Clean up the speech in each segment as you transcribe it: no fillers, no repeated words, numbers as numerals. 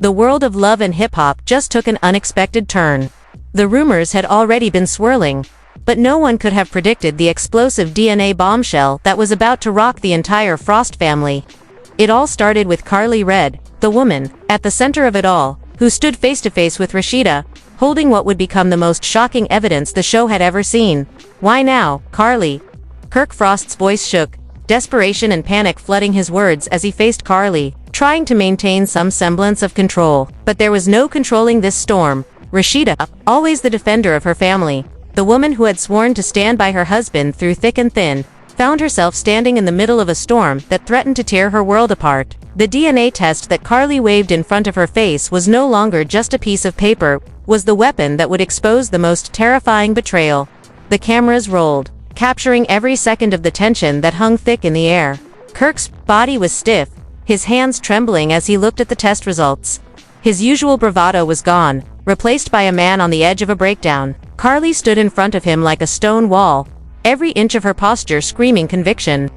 the world of love and hip-hop just took an unexpected turn. The rumors had already been swirling, but no one could have predicted the explosive DNA bombshell that was about to rock the entire Frost family. It all started with Carly Red, the woman, at the center of it all, who stood face-to-face with Rasheeda, holding what would become the most shocking evidence the show had ever seen. "Why now, Carly?" Kirk Frost's voice shook, desperation and panic flooding his words as he faced Carly, trying to maintain some semblance of control. But there was no controlling this storm. Rasheeda, always the defender of her family, the woman who had sworn to stand by her husband through thick and thin, found herself standing in the middle of a storm that threatened to tear her world apart. The DNA test that Carly waved in front of her face was no longer just a piece of paper, was the weapon that would expose the most terrifying betrayal. The cameras rolled, capturing every second of the tension that hung thick in the air. Kirk's body was stiff, his hands trembling as he looked at the test results. His usual bravado was gone, replaced by a man on the edge of a breakdown. Carly stood in front of him like a stone wall, every inch of her posture screaming conviction.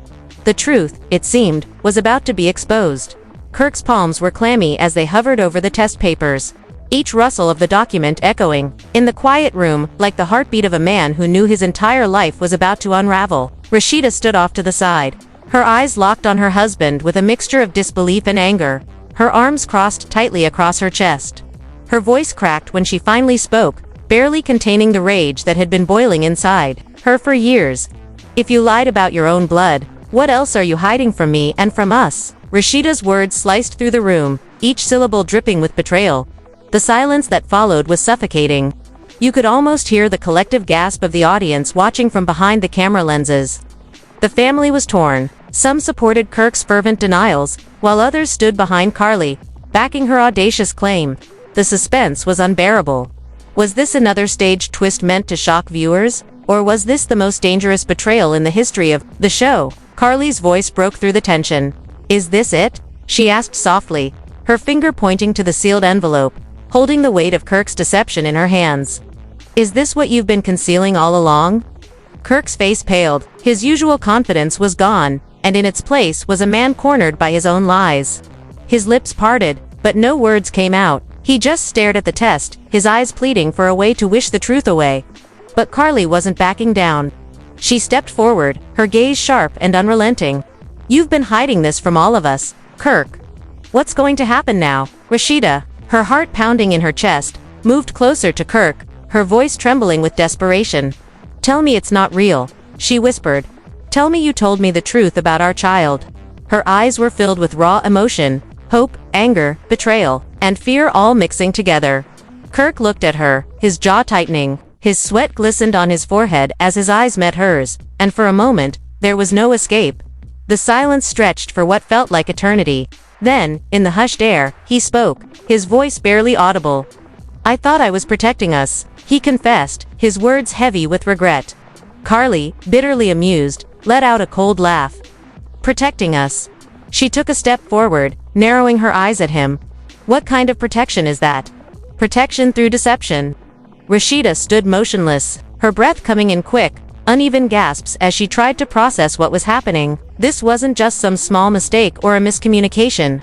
The truth, it seemed, was about to be exposed. Kirk's palms were clammy as they hovered over the test papers, each rustle of the document echoing, in the quiet room, like the heartbeat of a man who knew his entire life was about to unravel. Rasheeda stood off to the side, her eyes locked on her husband with a mixture of disbelief and anger, her arms crossed tightly across her chest. Her voice cracked when she finally spoke, barely containing the rage that had been boiling inside her for years. "If you lied about your own blood, what else are you hiding from me and from us?" Rasheeda's words sliced through the room, each syllable dripping with betrayal. The silence that followed was suffocating. You could almost hear the collective gasp of the audience watching from behind the camera lenses. The family was torn. Some supported Kirk's fervent denials, while others stood behind Carly, backing her audacious claim. The suspense was unbearable. Was this another staged twist meant to shock viewers? Or was this the most dangerous betrayal in the history of the show? Carly's voice broke through the tension. "Is this it?" she asked softly, her finger pointing to the sealed envelope, holding the weight of Kirk's deception in her hands. "Is this what you've been concealing all along?" Kirk's face paled, his usual confidence was gone, and in its place was a man cornered by his own lies. His lips parted, but no words came out. He just stared at the test, his eyes pleading for a way to wish the truth away. But Carly wasn't backing down. She stepped forward, her gaze sharp and unrelenting. "You've been hiding this from all of us, Kirk. What's going to happen now?" Rasheeda, her heart pounding in her chest, moved closer to Kirk, her voice trembling with desperation. "Tell me it's not real," she whispered. "Tell me you told me the truth about our child." Her eyes were filled with raw emotion, hope, anger, betrayal, and fear all mixing together. Kirk looked at her, his jaw tightening. His sweat glistened on his forehead as his eyes met hers, and for a moment, there was no escape. The silence stretched for what felt like eternity. Then, in the hushed air, he spoke, his voice barely audible. "I thought I was protecting us," he confessed, his words heavy with regret. Carly, bitterly amused, let out a cold laugh. "Protecting us?" She took a step forward, narrowing her eyes at him. "What kind of protection is that?" "Protection through deception." Rasheeda stood motionless, her breath coming in quick, uneven gasps as she tried to process what was happening. This wasn't just some small mistake or a miscommunication.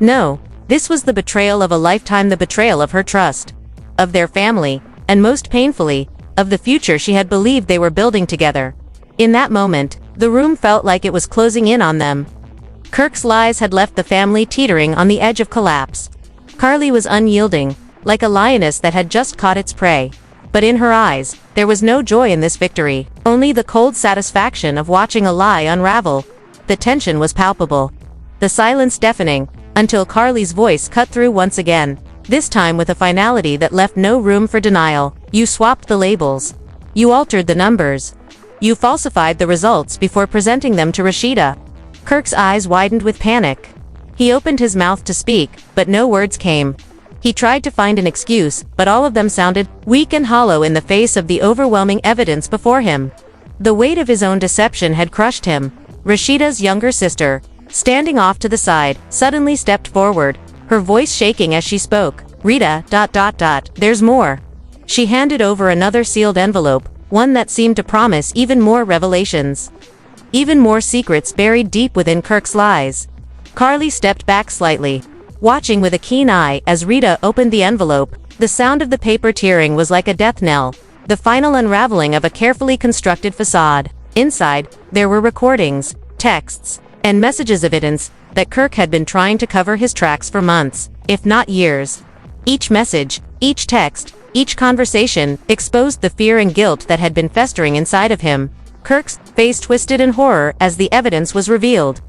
No, this was the betrayal of a lifetime, the betrayal of her trust, of their family, and most painfully, of the future she had believed they were building together. In that moment, the room felt like it was closing in on them. Kirk's lies had left the family teetering on the edge of collapse. Carly was unyielding, like a lioness that had just caught its prey. But in her eyes, there was no joy in this victory, only the cold satisfaction of watching a lie unravel. The tension was palpable, the silence deafening, until Carly's voice cut through once again, this time with a finality that left no room for denial. "You swapped the labels. You altered the numbers. You falsified the results before presenting them to Rasheeda." Kirk's eyes widened with panic. He opened his mouth to speak, but no words came. He tried to find an excuse, but all of them sounded weak and hollow in the face of the overwhelming evidence before him. The weight of his own deception had crushed him. Rasheeda's younger sister, standing off to the side, suddenly stepped forward, her voice shaking as she spoke. "Rita, there's more." She handed over another sealed envelope, one that seemed to promise even more revelations. Even more secrets buried deep within Kirk's lies. Carly stepped back slightly. watching with a keen eye as Rita opened the envelope. The sound of the paper tearing was like a death knell, the final unraveling of a carefully constructed facade. Inside, there were recordings, texts, and messages of evidence that Kirk had been trying to cover his tracks for months, if not years. Each message, each text, each conversation exposed the fear and guilt that had been festering inside of him. Kirk's face twisted in horror as the evidence was revealed.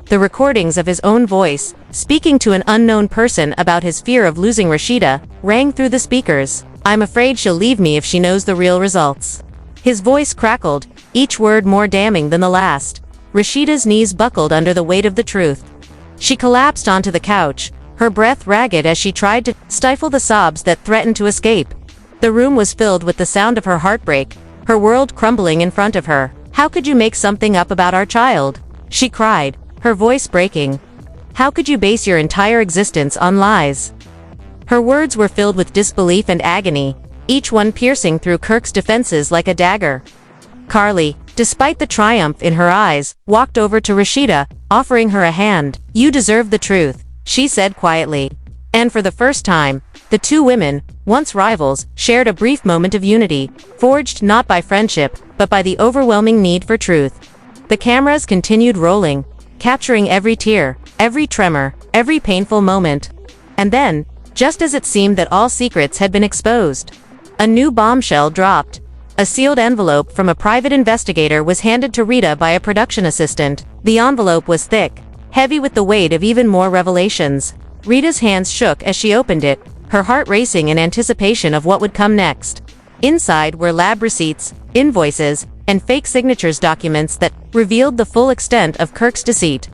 The recordings of his own voice, speaking to an unknown person about his fear of losing Rasheeda, rang through the speakers. "I'm afraid she'll leave me if she knows the real results." His voice crackled, each word more damning than the last. Rasheeda's knees buckled under the weight of the truth. She collapsed onto the couch, her breath ragged as she tried to stifle the sobs that threatened to escape. The room was filled with the sound of her heartbreak, her world crumbling in front of her. "How could you make something up about our child?" she cried, her voice breaking. "How could you base your entire existence on lies?" Her words were filled with disbelief and agony, each one piercing through Kirk's defenses like a dagger. Carly, despite the triumph in her eyes, walked over to Rasheeda, offering her a hand. "You deserve the truth," she said quietly. And for the first time, the two women, once rivals, shared a brief moment of unity, forged not by friendship, but by the overwhelming need for truth. The cameras continued rolling, capturing every tear, every tremor, every painful moment. And then, just as it seemed that all secrets had been exposed, a new bombshell dropped. A sealed envelope from a private investigator was handed to Rita by a production assistant. The envelope was thick, heavy with the weight of even more revelations. Rita's hands shook as she opened it, her heart racing in anticipation of what would come next. Inside were lab receipts, invoices, and fake signatures documents that revealed the full extent of Kirk's deceit.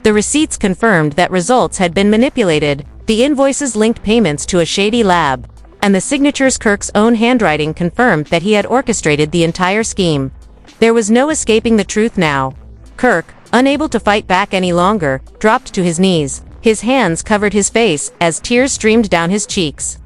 The receipts confirmed that results had been manipulated, the invoices linked payments to a shady lab, and the signatures Kirk's own handwriting confirmed that he had orchestrated the entire scheme. There was no escaping the truth now. Kirk, unable to fight back any longer, dropped to his knees. His hands covered his face as tears streamed down his cheeks.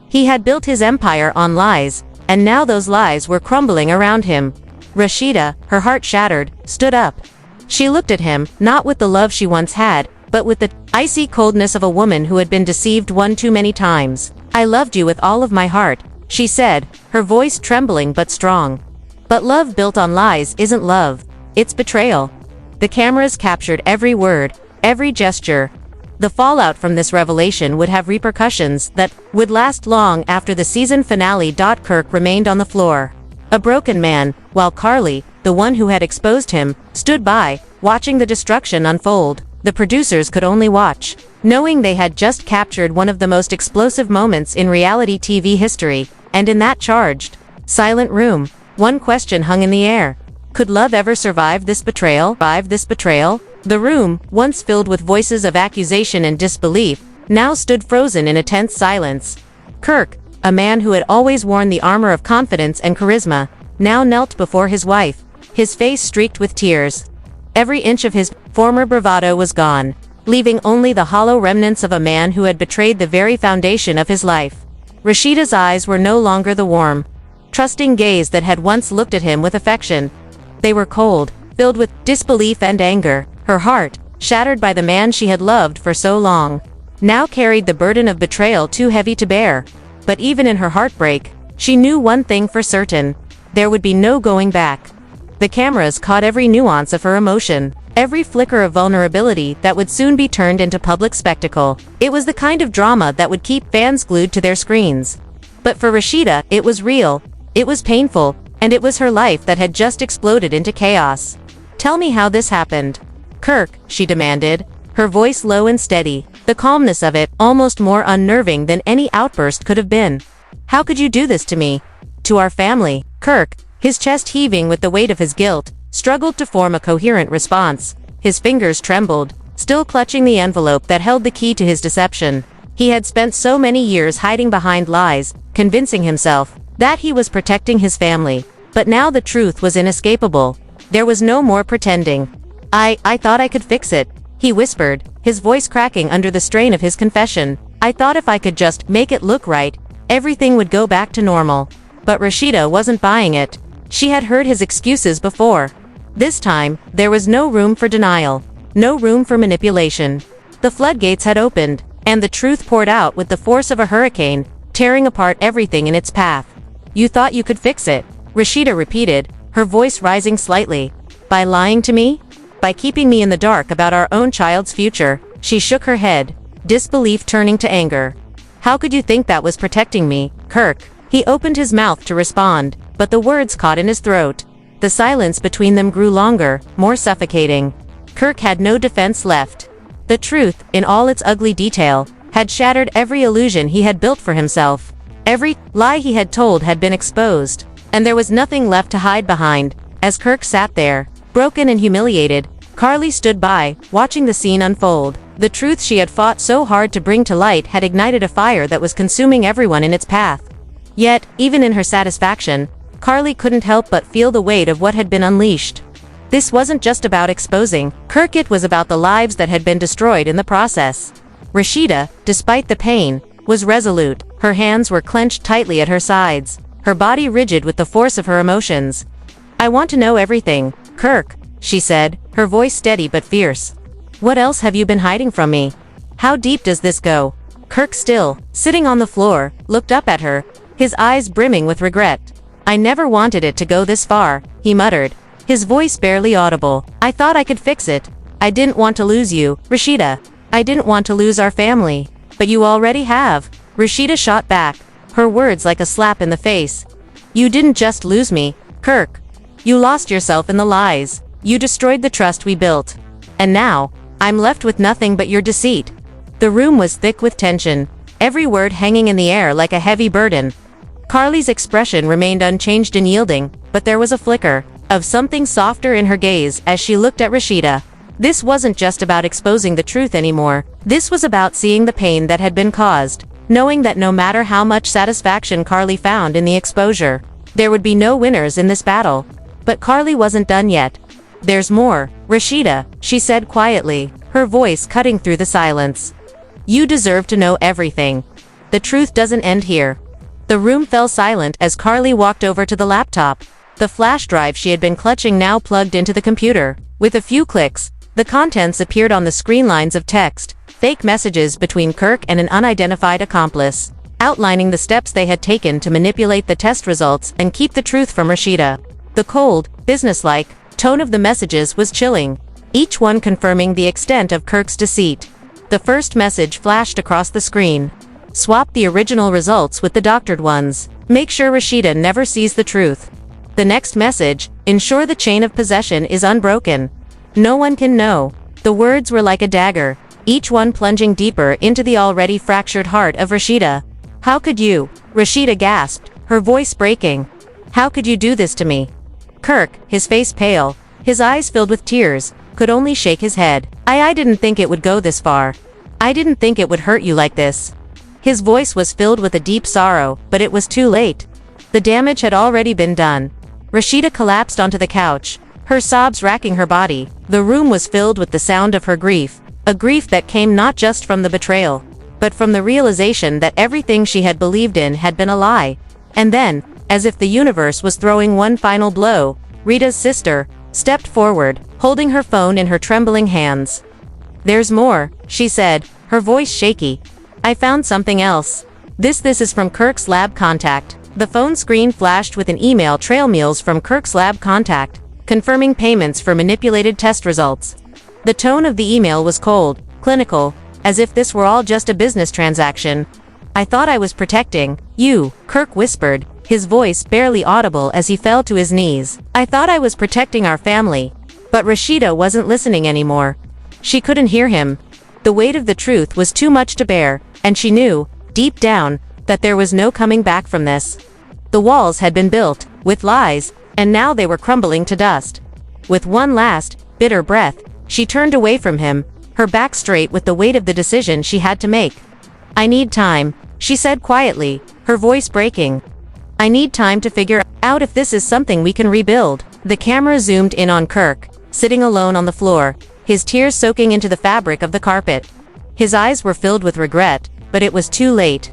He had built his empire on lies, and now those lies were crumbling around him. Rasheeda, her heart shattered, stood up. She looked at him, not with the love she once had, but with the icy coldness of a woman who had been deceived one too many times. "I loved you with all of my heart," she said, her voice trembling but strong. "But love built on lies isn't love, it's betrayal." The cameras captured every word, every gesture. The fallout from this revelation would have repercussions that would last long after the season finale. Kirk remained on the floor, a broken man, while Carly, the one who had exposed him, stood by, watching the destruction unfold. The producers could only watch, knowing they had just captured one of the most explosive moments in reality TV history, and in that charged, silent room, one question hung in the air. Could love ever survive this betrayal? The room, once filled with voices of accusation and disbelief, now stood frozen in a tense silence. Kirk, a man who had always worn the armor of confidence and charisma, now knelt before his wife, his face streaked with tears. Every inch of his former bravado was gone, leaving only the hollow remnants of a man who had betrayed the very foundation of his life. Rasheeda's eyes were no longer the warm, trusting gaze that had once looked at him with affection. They were cold, filled with disbelief and anger. Her heart, shattered by the man she had loved for so long, now carried the burden of betrayal too heavy to bear. But even in her heartbreak, she knew one thing for certain: there would be no going back. The cameras caught every nuance of her emotion, every flicker of vulnerability that would soon be turned into public spectacle. It was the kind of drama that would keep fans glued to their screens. But for Rasheeda, it was real, it was painful, and it was her life that had just exploded into chaos. "Tell me how this happened, Kirk," she demanded, her voice low and steady, the calmness of it almost more unnerving than any outburst could have been. "How could you do this to me? To our family?" Kirk, his chest heaving with the weight of his guilt, struggled to form a coherent response. His fingers trembled, still clutching the envelope that held the key to his deception. He had spent so many years hiding behind lies, convincing himself that he was protecting his family. But now the truth was inescapable. There was no more pretending. I thought I could fix it," he whispered, his voice cracking under the strain of his confession. "I thought if I could just make it look right, everything would go back to normal." But Rasheeda wasn't buying it. She had heard his excuses before. This time, there was no room for denial, no room for manipulation. The floodgates had opened, And the truth poured out with the force of a hurricane, tearing apart everything in its path. "You thought you could fix it," Rasheeda repeated, her voice rising slightly. "By lying to me? By keeping me in the dark about our own child's future?" She shook her head, disbelief turning to anger. "How could you think that was protecting me, Kirk?" He opened his mouth to respond, but the words caught in his throat. The silence between them grew longer, more suffocating. Kirk had no defense left. The truth, in all its ugly detail, had shattered every illusion he had built for himself. Every lie he had told had been exposed, and there was nothing left to hide behind. As Kirk sat there, broken and humiliated, Carly stood by, watching the scene unfold. The truth she had fought so hard to bring to light had ignited a fire that was consuming everyone in its path. Yet, even in her satisfaction, Carly couldn't help but feel the weight of what had been unleashed. This wasn't just about exposing Kirk, it was about the lives that had been destroyed in the process. Rasheeda, despite the pain, was resolute. Her hands were clenched tightly at her sides, her body rigid with the force of her emotions. "I want to know everything, Kirk," she said, her voice steady but fierce. "What else have you been hiding from me? How deep does this go?" Kirk, still sitting on the floor, looked up at her, his eyes brimming with regret. "I never wanted it to go this far," he muttered, his voice barely audible. "I thought I could fix it. I didn't want to lose you, Rasheeda. I didn't want to lose our family." "But you already have," Rasheeda shot back, her words like a slap in the face. "You didn't just lose me, Kirk. You lost yourself in the lies. You destroyed the trust we built. And now, I'm left with nothing but your deceit." The room was thick with tension, every word hanging in the air like a heavy burden. Carly's expression remained unchanged and yielding, but there was a flicker of something softer in her gaze as she looked at Rasheeda. This wasn't just about exposing the truth anymore. This was about seeing the pain that had been caused, knowing that no matter how much satisfaction Carly found in the exposure, there would be no winners in this battle. But Carly wasn't done yet. "There's more, Rasheeda," she said quietly, her voice cutting through the silence. "You deserve to know everything. The truth doesn't end here." The room fell silent as Carly walked over to the laptop. The flash drive she had been clutching now plugged into the computer. With a few clicks, the contents appeared on the screen: lines of text, fake messages between Kirk and an unidentified accomplice, outlining the steps they had taken to manipulate the test results and keep the truth from Rasheeda. The cold, businesslike tone of the messages was chilling, each one confirming the extent of Kirk's deceit. The first message flashed across the screen. "Swap the original results with the doctored ones. Make sure Rasheeda never sees the truth." The next message: "Ensure the chain of possession is unbroken. No one can know." The words were like a dagger, each one plunging deeper into the already fractured heart of Rasheeda. "How could you?" Rasheeda gasped, her voice breaking. "How could you do this to me?" Kirk, his face pale, his eyes filled with tears, could only shake his head. I didn't think it would go this far. I didn't think it would hurt you like this." His voice was filled with a deep sorrow, but it was too late. The damage had already been done. Rasheeda collapsed onto the couch, her sobs racking her body. The room was filled with the sound of her grief, a grief that came not just from the betrayal, but from the realization that everything she had believed in had been a lie. And then, as if the universe was throwing one final blow, Rita's sister stepped forward, holding her phone in her trembling hands. "There's more," she said, her voice shaky. "I found something else. This is from Kirk's lab contact." The phone screen flashed with an email trail meals from Kirk's lab contact, confirming payments for manipulated test results. The tone of the email was cold, clinical, as if this were all just a business transaction. "I thought I was protecting you," Kirk whispered, his voice barely audible as he fell to his knees. "I thought I was protecting our family." But Rasheeda wasn't listening anymore. She couldn't hear him. The weight of the truth was too much to bear, and she knew, deep down, that there was no coming back from this. The walls had been built with lies, and now they were crumbling to dust. With one last, bitter breath, she turned away from him, her back straight with the weight of the decision she had to make. "I need time," she said quietly, her voice breaking. "I need time to figure out if this is something we can rebuild." The camera zoomed in on Kirk, sitting alone on the floor, his tears soaking into the fabric of the carpet. His eyes were filled with regret, but it was too late.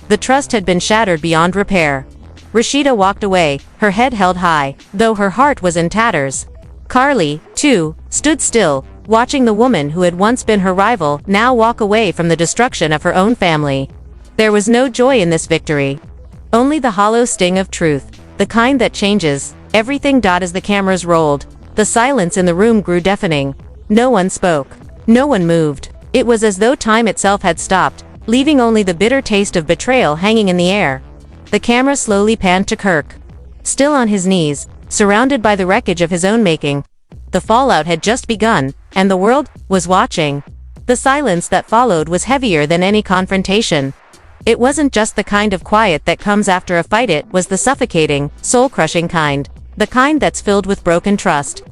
The trust had been shattered beyond repair. Rasheeda walked away, her head held high, though her heart was in tatters. Carly, 2, stood still, watching the woman who had once been her rival now walk away from the destruction of her own family. There was no joy in this victory. Only the hollow sting of truth, the kind that changes everything. As the cameras rolled, the silence in the room grew deafening. No one spoke. No one moved. It was as though time itself had stopped, leaving only the bitter taste of betrayal hanging in the air. The camera slowly panned to Kirk. Still on his knees, surrounded by the wreckage of his own making. The fallout had just begun, and the world was watching. The silence that followed was heavier than any confrontation. It wasn't just the kind of quiet that comes after a fight, it was the suffocating, soul-crushing kind. The kind that's filled with broken trust,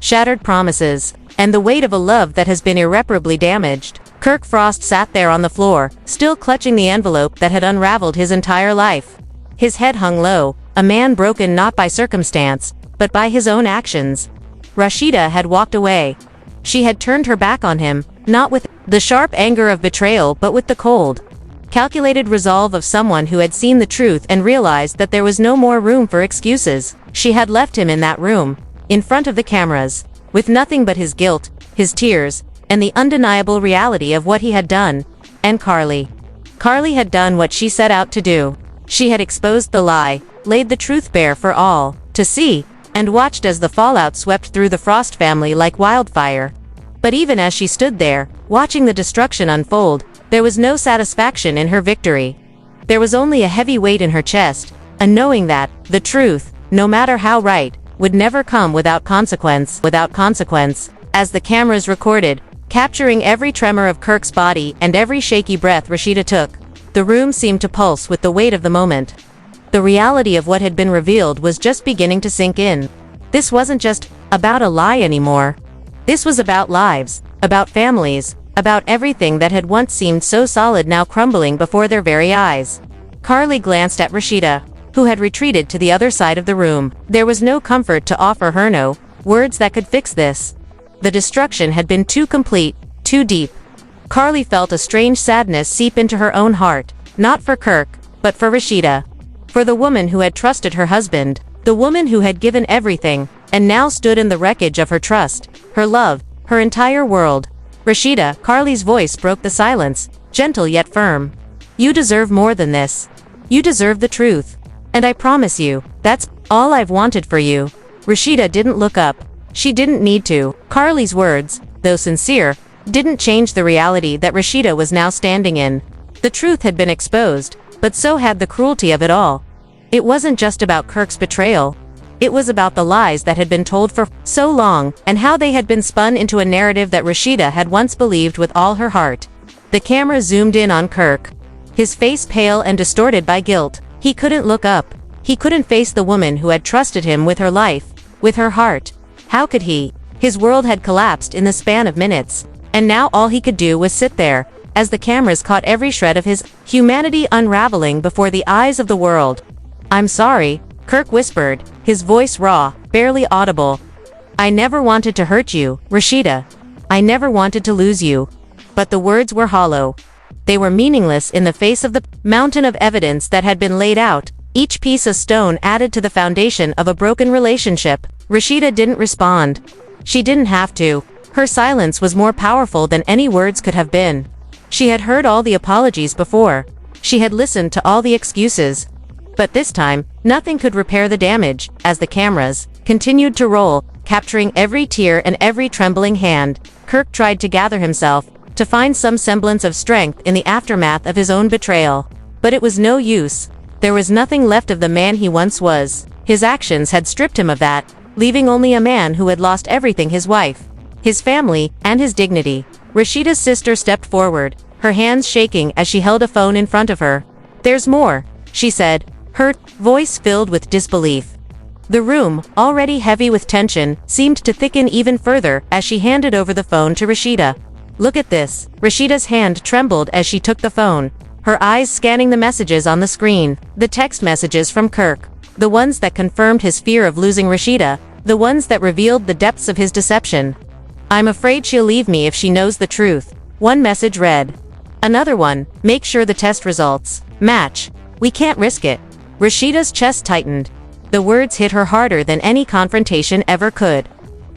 shattered promises, and the weight of a love that has been irreparably damaged. Kirk Frost sat there on the floor, still clutching the envelope that had unraveled his entire life. His head hung low, a man broken not by circumstance, but by his own actions. Rasheeda had walked away. She had turned her back on him, not with the sharp anger of betrayal but with the cold, calculated resolve of someone who had seen the truth and realized that there was no more room for excuses. She had left him in that room, in front of the cameras, with nothing but his guilt, his tears, and the undeniable reality of what he had done. And Carly. Carly had done what she set out to do. She had exposed the lie, laid the truth bare for all to see, and watched as the fallout swept through the Frost family like wildfire. But even as she stood there, watching the destruction unfold, there was no satisfaction in her victory. There was only a heavy weight in her chest, a knowing that the truth, no matter how right, would never come without consequence. As the cameras recorded, capturing every tremor of Kirk's body and every shaky breath Rasheeda took, the room seemed to pulse with the weight of the moment. The reality of what had been revealed was just beginning to sink in. This wasn't just about a lie anymore. This was about lives, about families, about everything that had once seemed so solid now crumbling before their very eyes. Carly glanced at Rasheeda, who had retreated to the other side of the room. There was no comfort to offer her, no words that could fix this. The destruction had been too complete, too deep. Carly felt a strange sadness seep into her own heart, not for Kirk, but for Rasheeda. For the woman who had trusted her husband, the woman who had given everything, and now stood in the wreckage of her trust, her love, her entire world. Rasheeda, Carly's voice broke the silence, gentle yet firm. You deserve more than this. You deserve the truth. And I promise you, that's all I've wanted for you. Rasheeda didn't look up. She didn't need to. Carly's words, though sincere, didn't change the reality that Rasheeda was now standing in. The truth had been exposed, but so had the cruelty of it all. It wasn't just about Kirk's betrayal. It was about the lies that had been told for so long, and how they had been spun into a narrative that Rasheeda had once believed with all her heart. The camera zoomed in on Kirk. His face pale and distorted by guilt. He couldn't look up. He couldn't face the woman who had trusted him with her life, with her heart. How could he? His world had collapsed in the span of minutes, and now all he could do was sit there, as the cameras caught every shred of his humanity unraveling before the eyes of the world. I'm sorry, Kirk whispered, his voice raw, barely audible. I never wanted to hurt you, Rasheeda. I never wanted to lose you. But the words were hollow. They were meaningless in the face of the mountain of evidence that had been laid out, each piece of stone added to the foundation of a broken relationship. Rasheeda didn't respond. She didn't have to. Her silence was more powerful than any words could have been. She had heard all the apologies before. She had listened to all the excuses. But this time, nothing could repair the damage. As the cameras continued to roll, capturing every tear and every trembling hand, Kirk tried to gather himself, to find some semblance of strength in the aftermath of his own betrayal. But it was no use. There was nothing left of the man he once was. His actions had stripped him of that, leaving only a man who had lost everything: his wife, his family, and his dignity. Rasheeda's sister stepped forward, her hands shaking as she held a phone in front of her. There's more, she said, her voice filled with disbelief. The room, already heavy with tension, seemed to thicken even further as she handed over the phone to Rasheeda. Look at this. Rasheeda's hand trembled as she took the phone, her eyes scanning the messages on the screen. The text messages from Kirk. The ones that confirmed his fear of losing Rasheeda. The ones that revealed the depths of his deception. I'm afraid she'll leave me if she knows the truth. One message read. Another one, make sure the test results match. We can't risk it. Rasheeda's chest tightened. The words hit her harder than any confrontation ever could.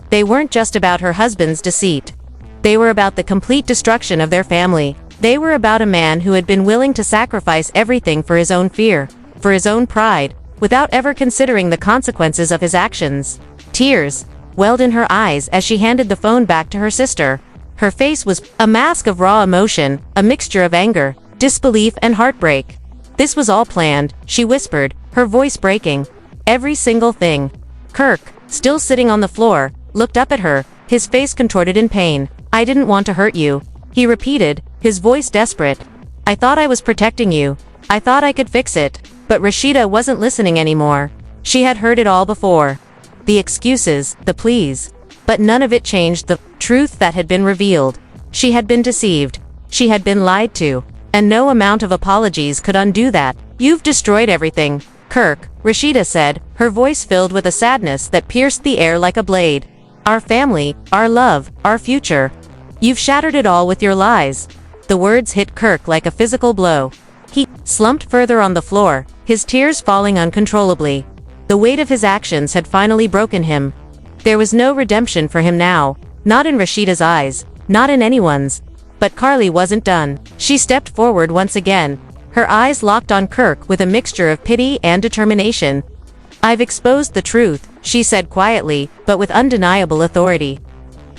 They weren't just about her husband's deceit. They were about the complete destruction of their family. They were about a man who had been willing to sacrifice everything for his own fear, for his own pride, without ever considering the consequences of his actions. Tears welled in her eyes as she handed the phone back to her sister. Her face was a mask of raw emotion, a mixture of anger, disbelief and heartbreak. "This was all planned," she whispered, her voice breaking. "Every single thing." Kirk, still sitting on the floor, looked up at her, his face contorted in pain. "I didn't want to hurt you," he repeated, his voice desperate. "I thought I was protecting you. I thought I could fix it." But Rasheeda wasn't listening anymore. She had heard it all before. The excuses, the pleas. But none of it changed the truth that had been revealed. She had been deceived. She had been lied to. And no amount of apologies could undo that. "You've destroyed everything, Kirk," Rasheeda said, her voice filled with a sadness that pierced the air like a blade. "Our family, our love, our future. You've shattered it all with your lies." The words hit Kirk like a physical blow. He slumped further on the floor, his tears falling uncontrollably. The weight of his actions had finally broken him. There was no redemption for him now, not in Rasheeda's eyes, not in anyone's. But Carly wasn't done. She stepped forward once again, her eyes locked on Kirk with a mixture of pity and determination. "I've exposed the truth," she said quietly, but with undeniable authority.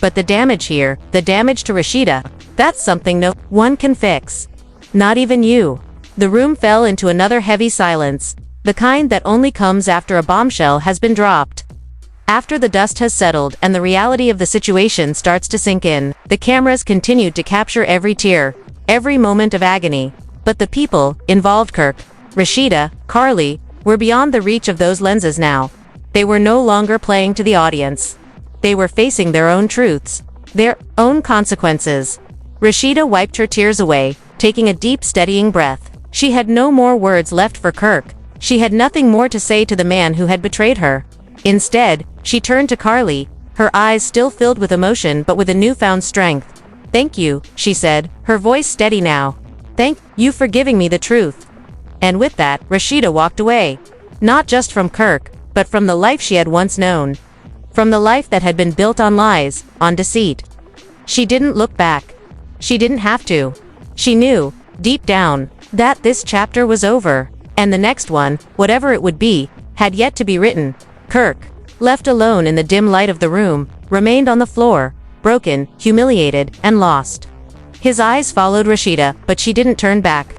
"But the damage here, the damage to Rasheeda, that's something no one can fix. Not even you." The room fell into another heavy silence, the kind that only comes after a bombshell has been dropped. After the dust has settled and the reality of the situation starts to sink in, the cameras continued to capture every tear, every moment of agony. But the people involved, Kirk, Rasheeda, Carly, were beyond the reach of those lenses now. They were no longer playing to the audience. They were facing their own truths, their own consequences. Rasheeda wiped her tears away, taking a deep, steadying breath. She had no more words left for Kirk. She had nothing more to say to the man who had betrayed her. Instead, she turned to Carly, her eyes still filled with emotion but with a newfound strength. "Thank you," she said, her voice steady now. "Thank you for giving me the truth." And with that, Rasheeda walked away. Not just from Kirk, but from the life she had once known. From the life that had been built on lies, on deceit. She didn't look back. She didn't have to. She knew, deep down, that this chapter was over, and the next one, whatever it would be, had yet to be written. Kirk, left alone in the dim light of the room, remained on the floor, broken, humiliated, and lost. His eyes followed Rasheeda, but she didn't turn back.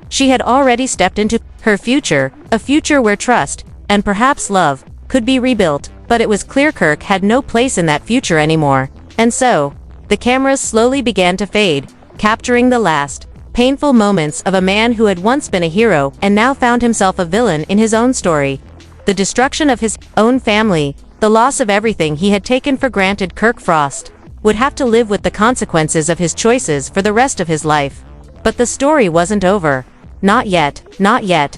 She had already stepped into her future, a future where trust, and perhaps love, could be rebuilt, but it was clear Kirk had no place in that future anymore. And so, the cameras slowly began to fade, capturing the last, painful moments of a man who had once been a hero and now found himself a villain in his own story. The destruction of his own family, the loss of everything he had taken for granted. Kirk Frost would have to live with the consequences of his choices for the rest of his life. But the story wasn't over. Not yet, not yet.